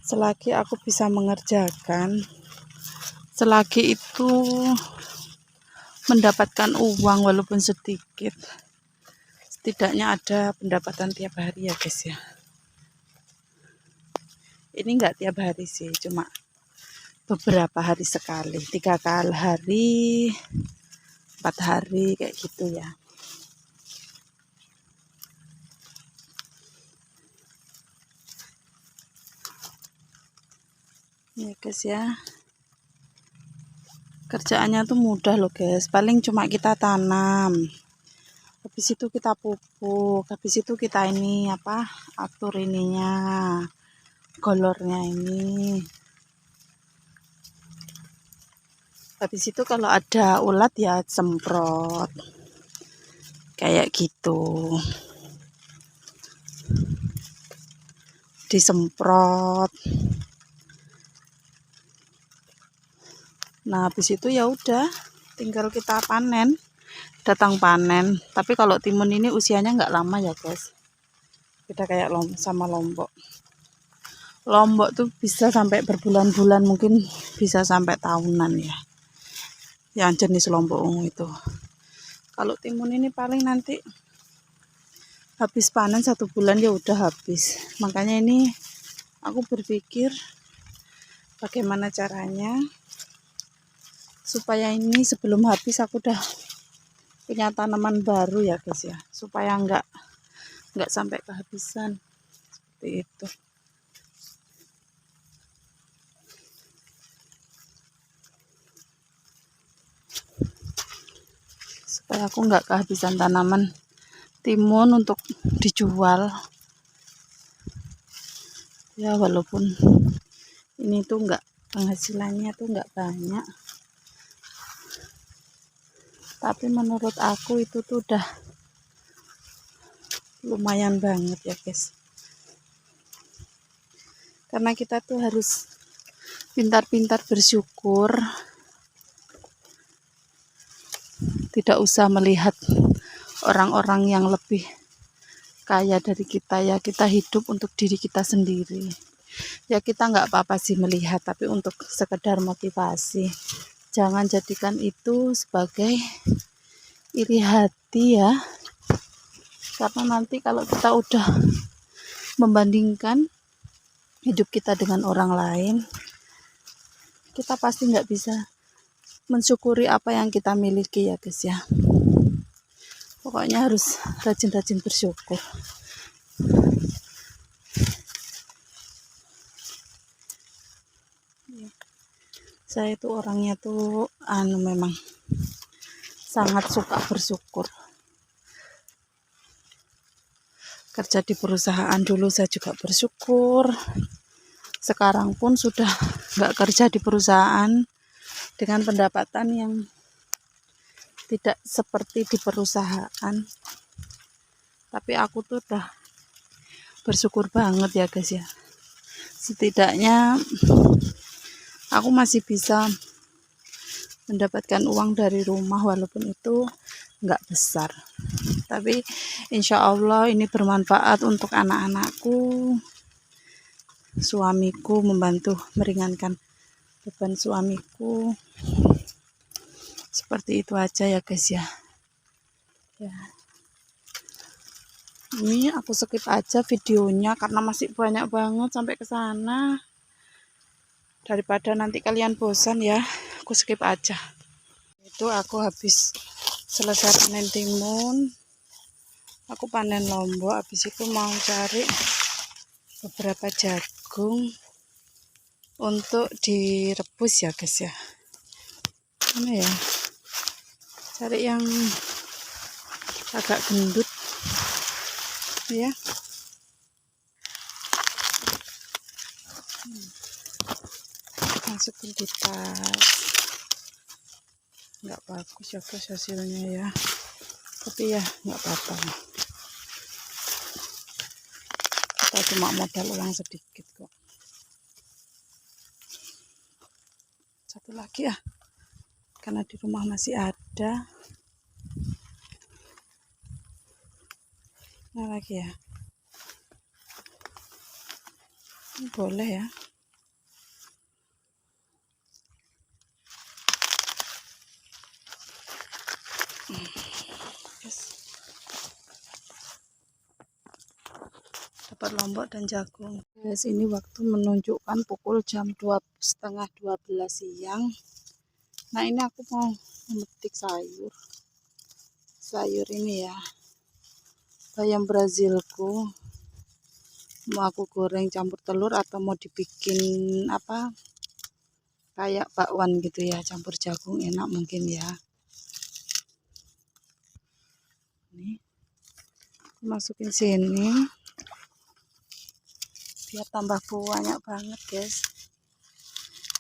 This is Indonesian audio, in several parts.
selagi aku bisa mengerjakan, selagi itu mendapatkan uang walaupun sedikit, setidaknya ada pendapatan tiap hari ya guys ya. Ini enggak tiap hari sih, cuma beberapa hari sekali, 3 kali hari, 4 hari kayak gitu ya. Ya guys ya, kerjaannya tuh mudah loh guys, paling cuma kita tanam, habis itu kita pupuk, habis itu kita ini atur ininya, golornya ini. Habis itu kalau ada ulat ya semprot kayak gitu, disemprot. Nah habis itu ya udah tinggal kita panen, datang panen. Tapi kalau timun ini usianya nggak lama ya guys, beda kayak sama lombok. Lombok tuh bisa sampai berbulan-bulan, mungkin bisa sampai tahunan ya, yang jenis lombok ungu itu. Kalau timun ini paling nanti habis panen 1 bulan ya udah habis. Makanya ini aku berpikir bagaimana caranya supaya ini sebelum habis aku udah punya tanaman baru ya guys ya, supaya nggak sampai kehabisan seperti itu. Supaya aku nggak kehabisan tanaman timun untuk dijual ya, walaupun ini tuh nggak, penghasilannya tuh nggak banyak, tapi menurut aku itu tuh udah lumayan banget ya guys. Karena kita tuh harus pintar-pintar bersyukur, tidak usah melihat orang-orang yang lebih kaya dari kita ya. Kita hidup untuk diri kita sendiri ya. Kita nggak apa-apa sih melihat, tapi untuk sekedar motivasi. Jangan jadikan itu sebagai iri hati ya, karena nanti kalau kita udah membandingkan hidup kita dengan orang lain, kita pasti nggak bisa mensyukuri apa yang kita miliki ya guys ya. Pokoknya harus rajin-rajin bersyukur. Saya itu orangnya tuh memang sangat suka bersyukur. Kerja di perusahaan dulu saya juga bersyukur. Sekarang pun sudah nggak kerja di perusahaan, dengan pendapatan yang tidak seperti di perusahaan. Tapi aku tuh udah bersyukur banget ya guys ya. Setidaknya aku masih bisa mendapatkan uang dari rumah, walaupun itu nggak besar. Tapi insya Allah ini bermanfaat untuk anak-anakku, suamiku, membantu meringankan beban suamiku. Seperti itu aja ya guys ya. Ini aku skip aja videonya karena masih banyak banget sampai ke sana. Daripada nanti kalian bosan ya, aku skip aja. Itu aku habis selesai panen timun, aku panen lombok, habis itu mau cari beberapa jagung untuk direbus ya guys ya. Mana ya, cari yang agak gendut ya. Masukin di tas, nggak bagus ya guys hasilnya ya, tapi ya nggak apa-apa, kita cuma modal uang sedikit kok. Satu lagi ya, karena di rumah masih ada. Nah lagi ya, ini boleh ya. dapat lombok dan jagung. Guys, ini waktu menunjukkan pukul jam 11:30 siang. Nah, ini aku mau memetik sayur ini ya, bayam Brazilku. Mau aku goreng campur telur atau mau dibikin apa, kayak bakwan gitu ya, campur jagung, enak mungkin ya. Nih, masukin sini biar tambah banyak banget guys,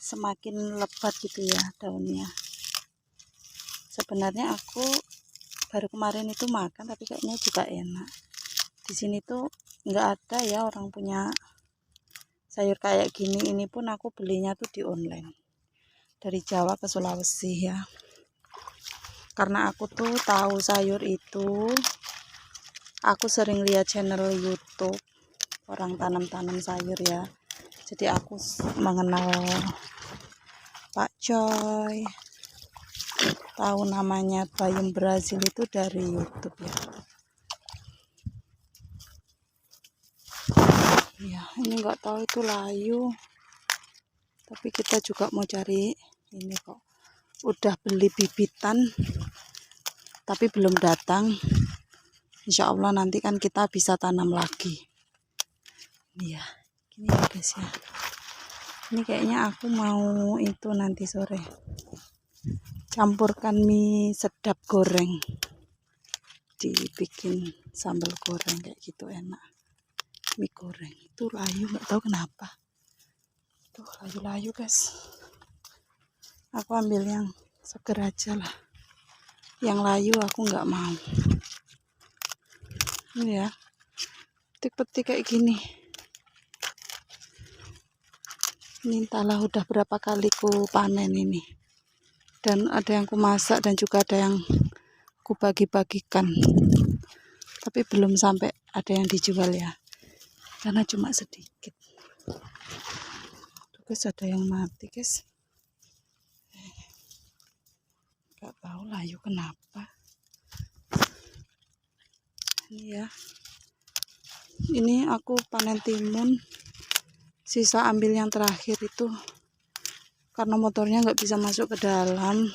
semakin lebat gitu ya daunnya. Sebenarnya aku baru kemarin itu makan, tapi kayaknya juga enak. Di sini tuh nggak ada ya orang punya sayur kayak gini. Ini pun aku belinya tuh di online dari Jawa ke Sulawesi ya, karena aku tuh tahu sayur itu, aku sering lihat channel YouTube orang tanam-tanam sayur ya. Jadi aku mengenal Pak Coy, tahu namanya bayam Brazil itu dari YouTube ya. Ya, ini nggak tahu itu layu, tapi kita juga mau cari ini kok. Udah beli bibitan, tapi belum datang. Insya Allah nanti kan kita bisa tanam lagi. Ini ya, gini ya guys ya. Ini kayaknya aku mau itu nanti sore campurkan mie sedap goreng, dibikin sambal goreng kayak gitu, enak. Mie goreng itu layu, nggak tahu kenapa. Tuh layu-layu guys. Aku ambil yang seger aja lah. Yang layu aku nggak mau. Ini ya, petik-petik kayak gini. Ini entahlah udah berapa kali ku panen ini. Dan ada yang ku masak dan juga ada yang ku bagi-bagikan. Tapi belum sampai ada yang dijual ya. Karena cuma sedikit. Tuh guys, ada yang mati guys. Gak tahu layu kenapa. Ini ya. Ini aku panen timun. Sisa ambil yang terakhir itu. Karena motornya nggak bisa masuk ke dalam.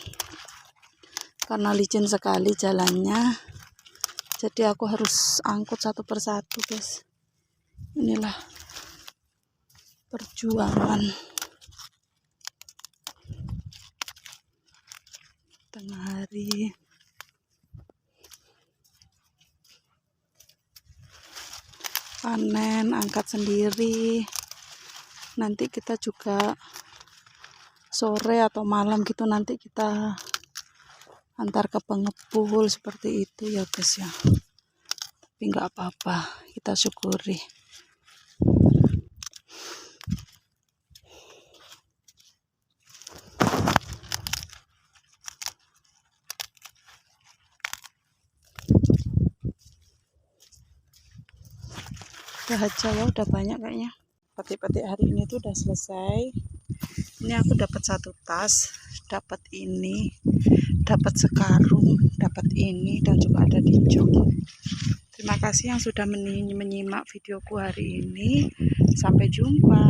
Karena licin sekali jalannya. Jadi aku harus angkut satu persatu guys. Inilah perjuangan tengah hari. Panen, angkat sendiri. Nanti kita juga sore atau malam gitu nanti kita antar ke pengepul seperti itu ya guys ya. Tapi nggak apa-apa, kita syukuri. Udah aja ya, udah banyak kayaknya. Petik-petik hari ini tuh udah selesai. Ini aku dapat satu tas, dapat ini, dapat sekarung, dapat ini, dan juga ada di jok. Terima kasih yang sudah menyimak videoku hari ini. Sampai jumpa.